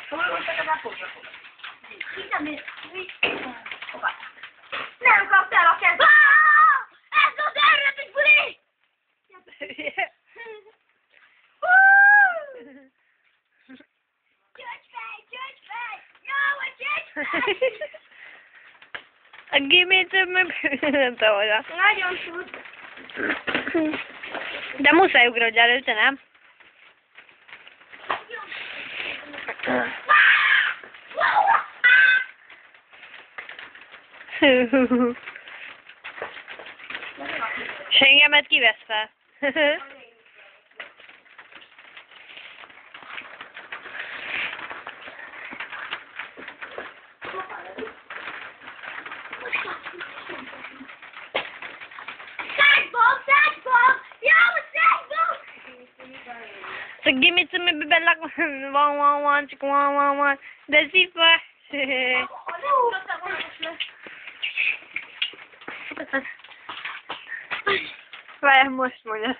Hol voltak az apósok? Nem kaptál a kezed! Ez az eredeti buli! Csöcsfej! Jó, vagy csöcsfej! A gémét meg nem tudom oda. Nagyon tud. De muszáj ugrodj előtte, nem? És engemet kivesz fel. So give me some baby like 111 chick 111. The zipper. Várj, most mondja.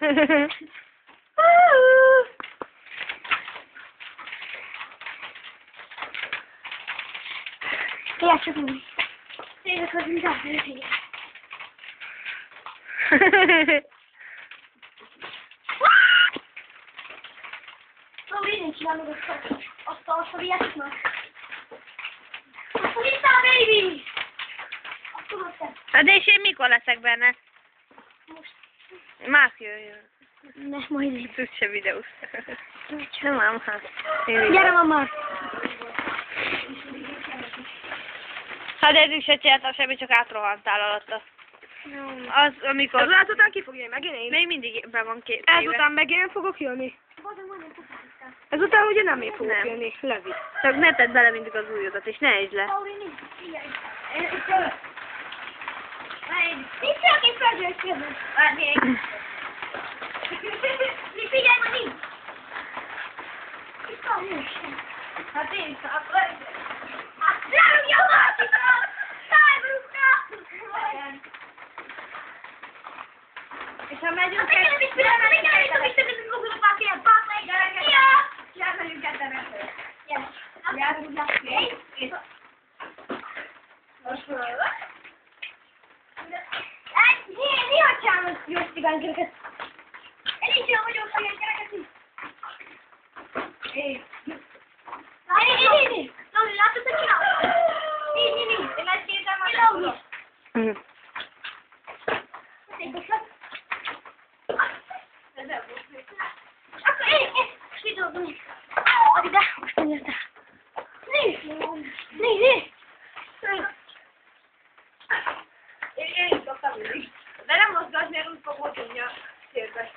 Játsuk meg. Tényleg hozzunk rá, Szóval én csinálom azt a szoriátnak. Akkor itt a baby! Azt tudod te. Hát és én mikor leszek benne? Most. Más jöjjön. Ne, majd én. Tudsz se videóz. Nem ám, hát. Gyere, mama! Hát eddig se csináltam semmit, csak átrohantál alatta. Az, amikor... Ezután ki fog jönni, megint én? Még mindig be van két Ezután meg én fogok jönni. Ezután ugye nem én fogok Nem. jönni, Levi. Csak ne tedd bele mindig az ujjodat, és ne ejtsd le. Nincs csak egy földről között. Várj még. Mi figyelj, ma nincs. Itt van, nincs. Hát én akkor... Hát lárugja valakitől! Szájbrukra! És ha megyünk... Igen, is pillanat, igen, is a Google papír, papír, gyerekek! Ja! Jármegyünk ketten. Yes. Jármegyünk ketten. Most mondod? Mi hagyjál jó cigán gyereket? Én nincs olyan vagyok, hogy egy gyereket is. Néni! Lauri, látod, hogy csinálod? Néni! Én ezt kérdem már. Lauri! Akkor én kidobom. Adj ide, most nem jössz el. Néni! Én is szoktam mindig. De nem mozgatni, mert úgy fog mozogni a térbe.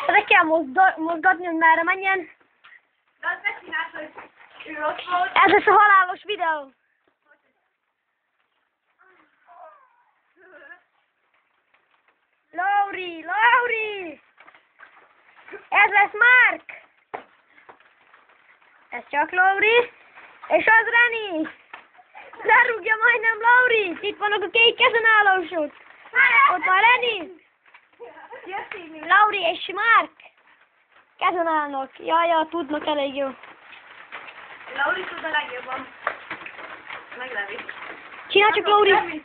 Ezt kell mozgatni, hogy merre menjen. De azt megcsinálsz, hogy ő ott volt. Ez lesz a halálos videó. Lauri! Lauri! Ez lesz Mark! Ez csak Lauri. És az Reni! Lerúgja majdnem Lauri! Itt vannak a kék kezenállósok! Ott van Reni! Lauri és Mark! Kezen állnak. Jaj, tudnak elég jó. Lauri tud a legjobban. Meg Levi. Csinálj csak Lauri!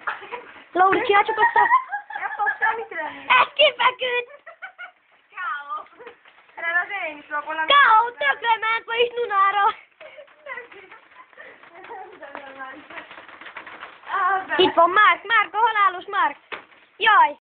Lauri, csinálj csak azt a... Nem fog semmit lenni. Ez kifeküdt! Káó. Erre az én is rabolom. Káó, tökre ment, vagyis Nunára! Itt van Mark, Mark, a halálos Mark! Jaj!